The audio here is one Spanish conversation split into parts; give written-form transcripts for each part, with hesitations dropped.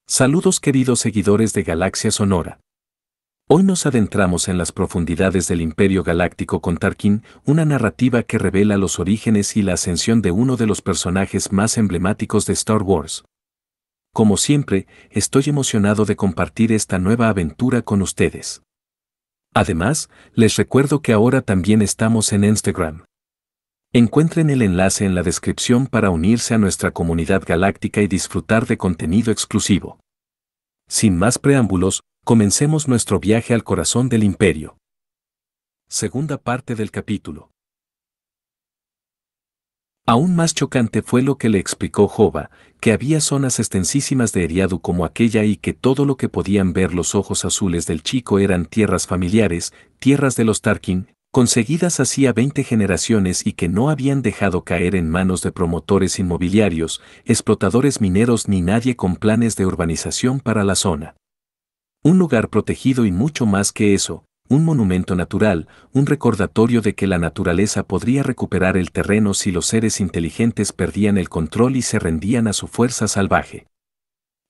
Saludos queridos seguidores de Galaxia Sonora. Hoy nos adentramos en las profundidades del Imperio Galáctico con Tarkin, una narrativa que revela los orígenes y la ascensión de uno de los personajes más emblemáticos de Star Wars. Como siempre, estoy emocionado de compartir esta nueva aventura con ustedes. Además, les recuerdo que ahora también estamos en Instagram. Encuentren el enlace en la descripción para unirse a nuestra comunidad galáctica y disfrutar de contenido exclusivo. Sin más preámbulos, comencemos nuestro viaje al corazón del Imperio. Segunda parte del capítulo. Aún más chocante fue lo que le explicó Jova, que había zonas extensísimas de Eriadu como aquella y que todo lo que podían ver los ojos azules del chico eran tierras familiares, tierras de los Tarkin, conseguidas hacía 20 generaciones y que no habían dejado caer en manos de promotores inmobiliarios, explotadores mineros ni nadie con planes de urbanización para la zona. Un lugar protegido y mucho más que eso, un monumento natural, un recordatorio de que la naturaleza podría recuperar el terreno si los seres inteligentes perdían el control y se rendían a su fuerza salvaje.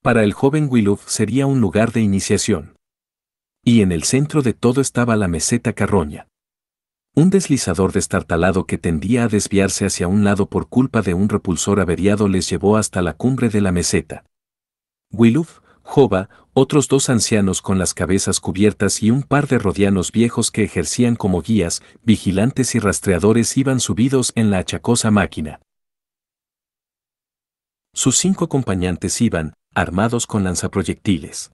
Para el joven Wiluf sería un lugar de iniciación. Y en el centro de todo estaba la meseta Carroña. Un deslizador destartalado que tendía a desviarse hacia un lado por culpa de un repulsor averiado les llevó hasta la cumbre de la meseta. Wiluf, Jova, otros dos ancianos con las cabezas cubiertas y un par de rodianos viejos que ejercían como guías, vigilantes y rastreadores iban subidos en la achacosa máquina. Sus 5 acompañantes iban, armados con lanzaproyectiles.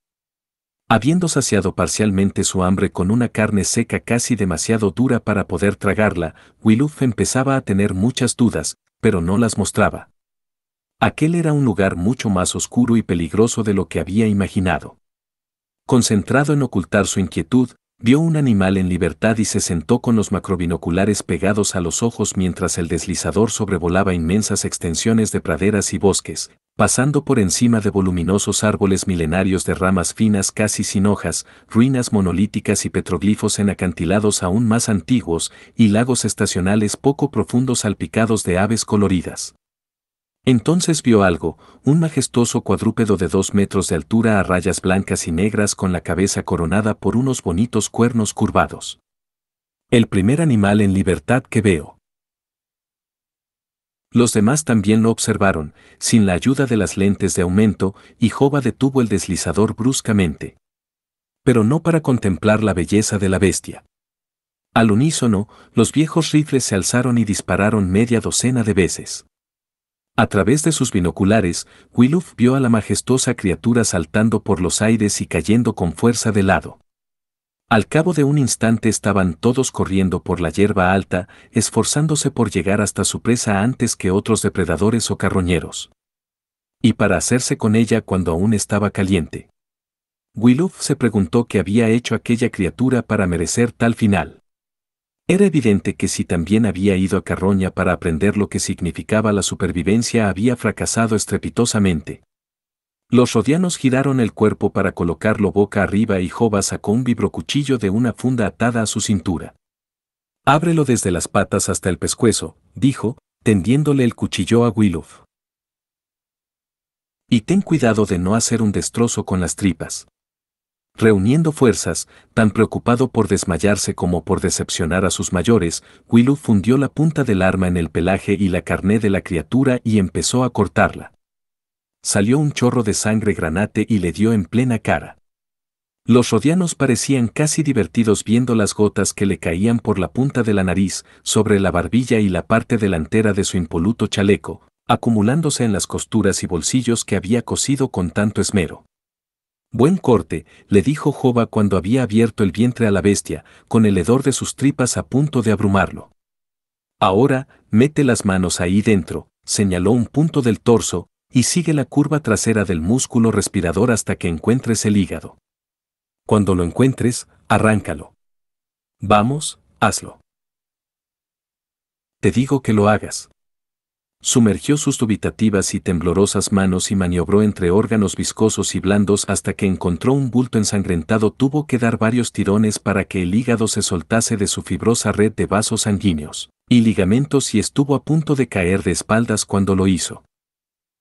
Habiendo saciado parcialmente su hambre con una carne seca casi demasiado dura para poder tragarla, Wiluf empezaba a tener muchas dudas, pero no las mostraba. Aquel era un lugar mucho más oscuro y peligroso de lo que había imaginado. Concentrado en ocultar su inquietud, vio un animal en libertad y se sentó con los macrobinoculares pegados a los ojos mientras el deslizador sobrevolaba inmensas extensiones de praderas y bosques, pasando por encima de voluminosos árboles milenarios de ramas finas casi sin hojas, ruinas monolíticas y petroglifos en acantilados aún más antiguos, y lagos estacionales poco profundos salpicados de aves coloridas. Entonces vio algo, un majestuoso cuadrúpedo de 2 metros de altura a rayas blancas y negras con la cabeza coronada por unos bonitos cuernos curvados. El primer animal en libertad que veo. Los demás también lo observaron, sin la ayuda de las lentes de aumento, y Jova detuvo el deslizador bruscamente. Pero no para contemplar la belleza de la bestia. Al unísono, los viejos rifles se alzaron y dispararon media docena de veces. A través de sus binoculares, Wiluf vio a la majestuosa criatura saltando por los aires y cayendo con fuerza de lado. Al cabo de un instante estaban todos corriendo por la hierba alta, esforzándose por llegar hasta su presa antes que otros depredadores o carroñeros. Y para hacerse con ella cuando aún estaba caliente. Wiluf se preguntó qué había hecho aquella criatura para merecer tal final. Era evidente que si también había ido a Carroña para aprender lo que significaba la supervivencia había fracasado estrepitosamente. Los rodianos giraron el cuerpo para colocarlo boca arriba y Jova sacó un vibrocuchillo de una funda atada a su cintura. «Ábrelo desde las patas hasta el pescuezo», dijo, tendiéndole el cuchillo a Wiluf. «Y ten cuidado de no hacer un destrozo con las tripas». Reuniendo fuerzas, tan preocupado por desmayarse como por decepcionar a sus mayores, Wiluf fundió la punta del arma en el pelaje y la carné de la criatura y empezó a cortarla. Salió un chorro de sangre granate y le dio en plena cara. Los rodianos parecían casi divertidos viendo las gotas que le caían por la punta de la nariz, sobre la barbilla y la parte delantera de su impoluto chaleco, acumulándose en las costuras y bolsillos que había cosido con tanto esmero. «Buen corte», le dijo Jova cuando había abierto el vientre a la bestia, con el hedor de sus tripas a punto de abrumarlo. «Ahora, mete las manos ahí dentro», señaló un punto del torso, y sigue la curva trasera del músculo respirador hasta que encuentres el hígado. Cuando lo encuentres, arráncalo. Vamos, hazlo. Te digo que lo hagas. Sumergió sus dubitativas y temblorosas manos y maniobró entre órganos viscosos y blandos hasta que encontró un bulto ensangrentado. Tuvo que dar varios tirones para que el hígado se soltase de su fibrosa red de vasos sanguíneos y ligamentos y estuvo a punto de caer de espaldas cuando lo hizo.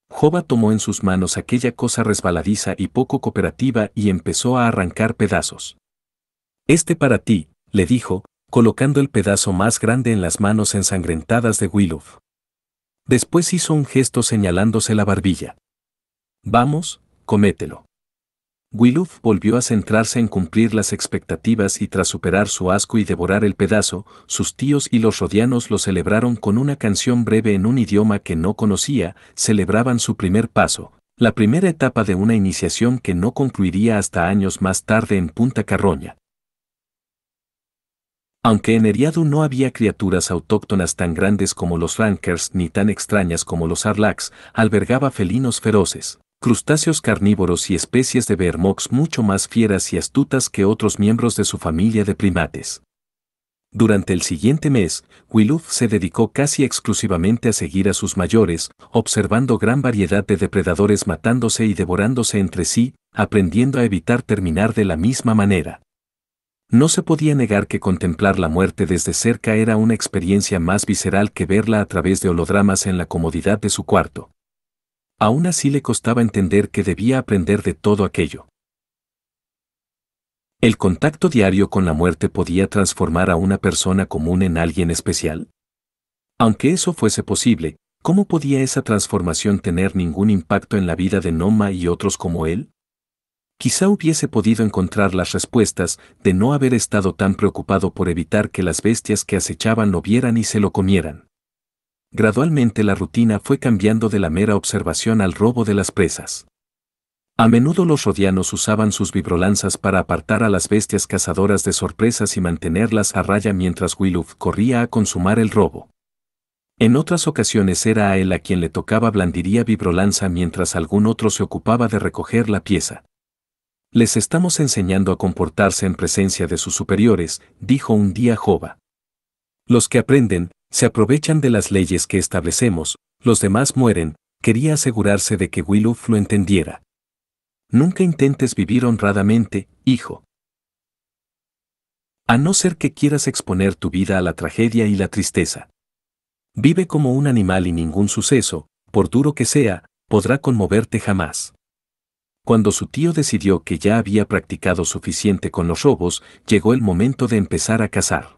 Jova tomó en sus manos aquella cosa resbaladiza y poco cooperativa y empezó a arrancar pedazos. «Este para ti», le dijo, colocando el pedazo más grande en las manos ensangrentadas de Wiluf. Después hizo un gesto señalándose la barbilla. «Vamos, comételo». Wiluf volvió a centrarse en cumplir las expectativas y tras superar su asco y devorar el pedazo, sus tíos y los rodianos lo celebraron con una canción breve en un idioma que no conocía, celebraban su primer paso, la primera etapa de una iniciación que no concluiría hasta años más tarde en Punta Carroña. Aunque en Eriadu no había criaturas autóctonas tan grandes como los rankers ni tan extrañas como los arlax, albergaba felinos feroces, crustáceos carnívoros y especies de behemoths mucho más fieras y astutas que otros miembros de su familia de primates. Durante el siguiente mes, Wiluf se dedicó casi exclusivamente a seguir a sus mayores, observando gran variedad de depredadores matándose y devorándose entre sí, aprendiendo a evitar terminar de la misma manera. No se podía negar que contemplar la muerte desde cerca era una experiencia más visceral que verla a través de hologramas en la comodidad de su cuarto. Aún así le costaba entender que debía aprender de todo aquello. ¿El contacto diario con la muerte podía transformar a una persona común en alguien especial? Aunque eso fuese posible, ¿cómo podía esa transformación tener ningún impacto en la vida de Noma y otros como él? Quizá hubiese podido encontrar las respuestas de no haber estado tan preocupado por evitar que las bestias que acechaban lo vieran y se lo comieran. Gradualmente la rutina fue cambiando de la mera observación al robo de las presas. A menudo los rodianos usaban sus vibrolanzas para apartar a las bestias cazadoras de sorpresas y mantenerlas a raya mientras Wiluf corría a consumar el robo. En otras ocasiones era a él a quien le tocaba blandiría vibrolanza mientras algún otro se ocupaba de recoger la pieza. «Les estamos enseñando a comportarse en presencia de sus superiores», dijo un día Jova. «Los que aprenden, se aprovechan de las leyes que establecemos, los demás mueren», quería asegurarse de que Wiluf lo entendiera. «Nunca intentes vivir honradamente, hijo. A no ser que quieras exponer tu vida a la tragedia y la tristeza. Vive como un animal y ningún suceso, por duro que sea, podrá conmoverte jamás». Cuando su tío decidió que ya había practicado suficiente con los robos, llegó el momento de empezar a cazar.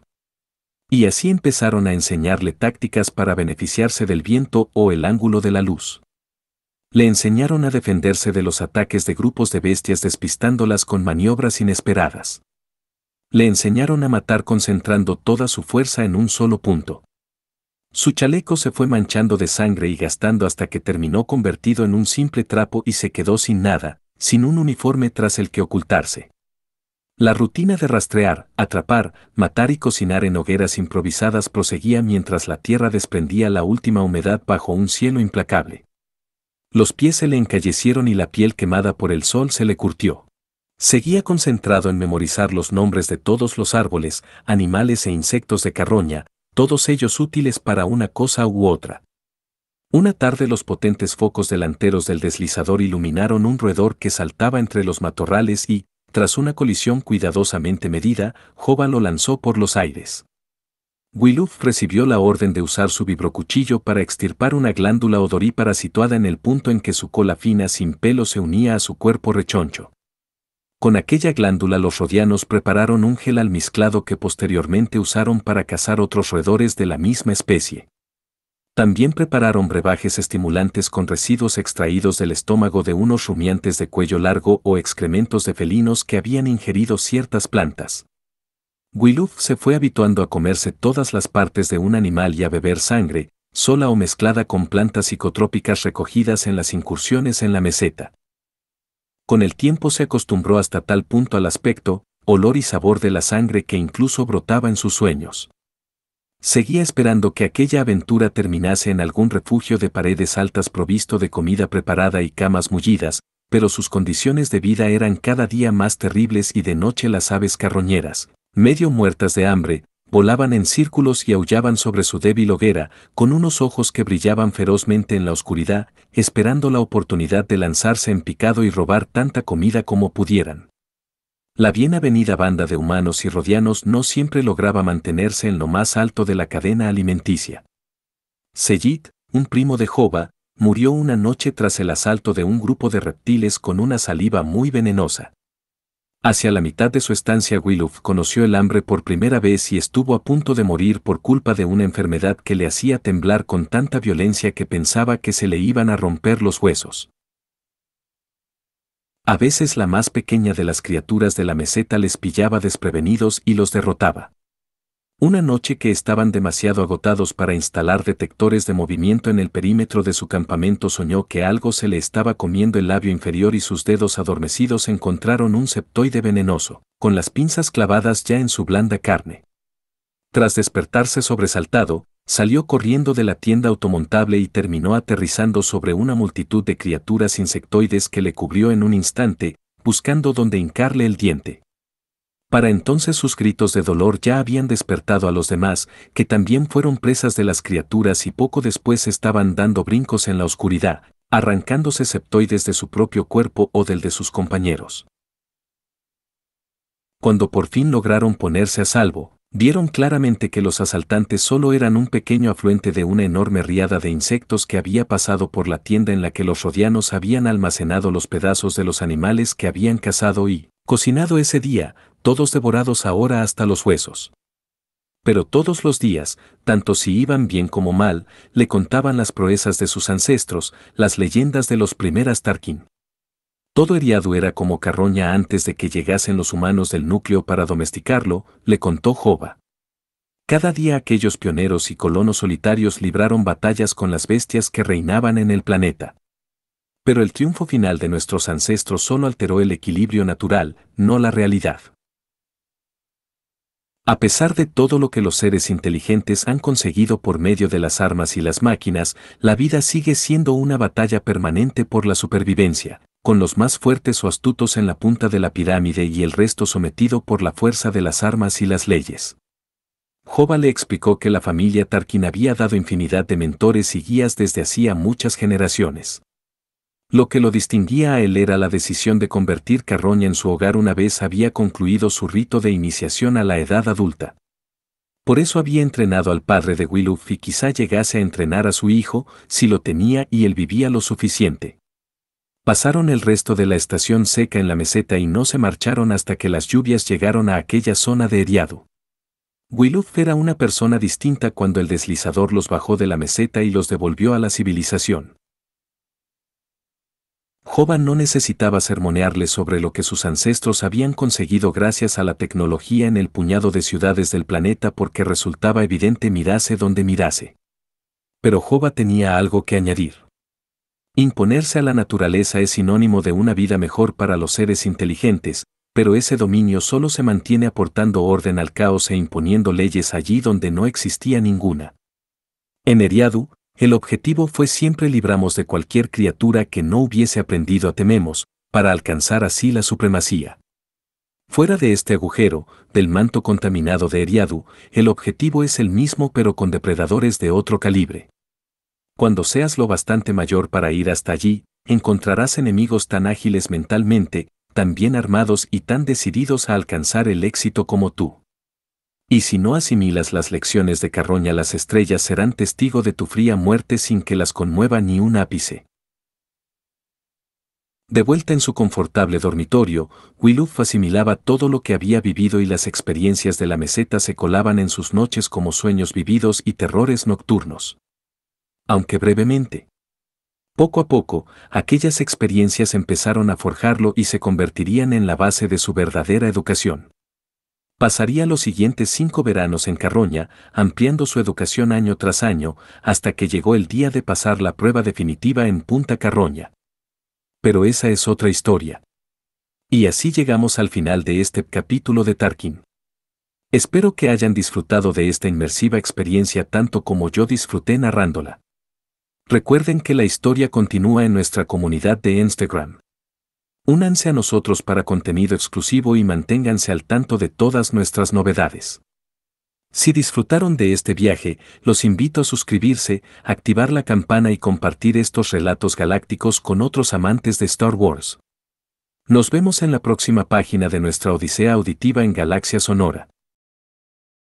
Y así empezaron a enseñarle tácticas para beneficiarse del viento o el ángulo de la luz. Le enseñaron a defenderse de los ataques de grupos de bestias despistándolas con maniobras inesperadas. Le enseñaron a matar concentrando toda su fuerza en un solo punto. Su chaleco se fue manchando de sangre y gastando hasta que terminó convertido en un simple trapo y se quedó sin nada, sin un uniforme tras el que ocultarse. La rutina de rastrear, atrapar, matar y cocinar en hogueras improvisadas proseguía mientras la tierra desprendía la última humedad bajo un cielo implacable. Los pies se le encallecieron y la piel quemada por el sol se le curtió. Seguía concentrado en memorizar los nombres de todos los árboles, animales e insectos de Carroña, todos ellos útiles para una cosa u otra. Una tarde los potentes focos delanteros del deslizador iluminaron un roedor que saltaba entre los matorrales y, tras una colisión cuidadosamente medida, Jova lo lanzó por los aires. Wiluf recibió la orden de usar su vibrocuchillo para extirpar una glándula odorípara situada en el punto en que su cola fina sin pelo se unía a su cuerpo rechoncho. Con aquella glándula los rodianos prepararon un gel almizclado que posteriormente usaron para cazar otros roedores de la misma especie. También prepararon brebajes estimulantes con residuos extraídos del estómago de unos rumiantes de cuello largo o excrementos de felinos que habían ingerido ciertas plantas. Wiluf se fue habituando a comerse todas las partes de un animal y a beber sangre, sola o mezclada con plantas psicotrópicas recogidas en las incursiones en la meseta. Con el tiempo se acostumbró hasta tal punto al aspecto, olor y sabor de la sangre que incluso brotaba en sus sueños. Seguía esperando que aquella aventura terminase en algún refugio de paredes altas provisto de comida preparada y camas mullidas, pero sus condiciones de vida eran cada día más terribles y de noche las aves carroñeras, medio muertas de hambre, volaban en círculos y aullaban sobre su débil hoguera, con unos ojos que brillaban ferozmente en la oscuridad, esperando la oportunidad de lanzarse en picado y robar tanta comida como pudieran. La bien avenida banda de humanos y rodianos no siempre lograba mantenerse en lo más alto de la cadena alimenticia. Seyit, un primo de Jova, murió una noche tras el asalto de un grupo de reptiles con una saliva muy venenosa. Hacia la mitad de su estancia Wiluf conoció el hambre por primera vez y estuvo a punto de morir por culpa de una enfermedad que le hacía temblar con tanta violencia que pensaba que se le iban a romper los huesos. A veces la más pequeña de las criaturas de la meseta les pillaba desprevenidos y los derrotaba. Una noche que estaban demasiado agotados para instalar detectores de movimiento en el perímetro de su campamento, soñó que algo se le estaba comiendo el labio inferior y sus dedos adormecidos encontraron un septoide venenoso, con las pinzas clavadas ya en su blanda carne. Tras despertarse sobresaltado, salió corriendo de la tienda automontable y terminó aterrizando sobre una multitud de criaturas insectoides que le cubrió en un instante, buscando dónde hincarle el diente. Para entonces sus gritos de dolor ya habían despertado a los demás, que también fueron presas de las criaturas y poco después estaban dando brincos en la oscuridad, arrancándose septoides de su propio cuerpo o del de sus compañeros. Cuando por fin lograron ponerse a salvo, vieron claramente que los asaltantes solo eran un pequeño afluente de una enorme riada de insectos que había pasado por la tienda en la que los rodianos habían almacenado los pedazos de los animales que habían cazado y cocinado ese día, todos devorados ahora hasta los huesos. Pero todos los días, tanto si iban bien como mal, le contaban las proezas de sus ancestros, las leyendas de los primeros Tarkin. Todo Eriadu era como carroña antes de que llegasen los humanos del núcleo para domesticarlo, le contó Jova. Cada día aquellos pioneros y colonos solitarios libraron batallas con las bestias que reinaban en el planeta. Pero el triunfo final de nuestros ancestros solo alteró el equilibrio natural, no la realidad. A pesar de todo lo que los seres inteligentes han conseguido por medio de las armas y las máquinas, la vida sigue siendo una batalla permanente por la supervivencia, con los más fuertes o astutos en la punta de la pirámide y el resto sometido por la fuerza de las armas y las leyes. Jova le explicó que la familia Tarkin había dado infinidad de mentores y guías desde hacía muchas generaciones. Lo que lo distinguía a él era la decisión de convertir Carroña en su hogar una vez había concluido su rito de iniciación a la edad adulta. Por eso había entrenado al padre de Wiluf y quizá llegase a entrenar a su hijo, si lo tenía y él vivía lo suficiente. Pasaron el resto de la estación seca en la meseta y no se marcharon hasta que las lluvias llegaron a aquella zona de Eriadu. Wiluf era una persona distinta cuando el deslizador los bajó de la meseta y los devolvió a la civilización. Jova no necesitaba sermonearles sobre lo que sus ancestros habían conseguido gracias a la tecnología en el puñado de ciudades del planeta porque resultaba evidente mirase donde mirase. Pero Jova tenía algo que añadir. Imponerse a la naturaleza es sinónimo de una vida mejor para los seres inteligentes, pero ese dominio solo se mantiene aportando orden al caos e imponiendo leyes allí donde no existía ninguna. En Eriadu, el objetivo fue siempre libramos de cualquier criatura que no hubiese aprendido a tememos, para alcanzar así la supremacía. Fuera de este agujero, del manto contaminado de Eriadu, el objetivo es el mismo pero con depredadores de otro calibre. Cuando seas lo bastante mayor para ir hasta allí, encontrarás enemigos tan ágiles mentalmente, tan bien armados y tan decididos a alcanzar el éxito como tú. Y si no asimilas las lecciones de Carroña, las estrellas serán testigo de tu fría muerte sin que las conmueva ni un ápice. De vuelta en su confortable dormitorio, Wiluf asimilaba todo lo que había vivido y las experiencias de la meseta se colaban en sus noches como sueños vividos y terrores nocturnos. Aunque brevemente. Poco a poco, aquellas experiencias empezaron a forjarlo y se convertirían en la base de su verdadera educación. Pasaría los siguientes 5 veranos en Carroña, ampliando su educación año tras año, hasta que llegó el día de pasar la prueba definitiva en Punta Carroña. Pero esa es otra historia. Y así llegamos al final de este capítulo de Tarkin. Espero que hayan disfrutado de esta inmersiva experiencia tanto como yo disfruté narrándola. Recuerden que la historia continúa en nuestra comunidad de Instagram. Únanse a nosotros para contenido exclusivo y manténganse al tanto de todas nuestras novedades. Si disfrutaron de este viaje, los invito a suscribirse, activar la campana y compartir estos relatos galácticos con otros amantes de Star Wars. Nos vemos en la próxima página de nuestra odisea auditiva en Galaxia Sonora.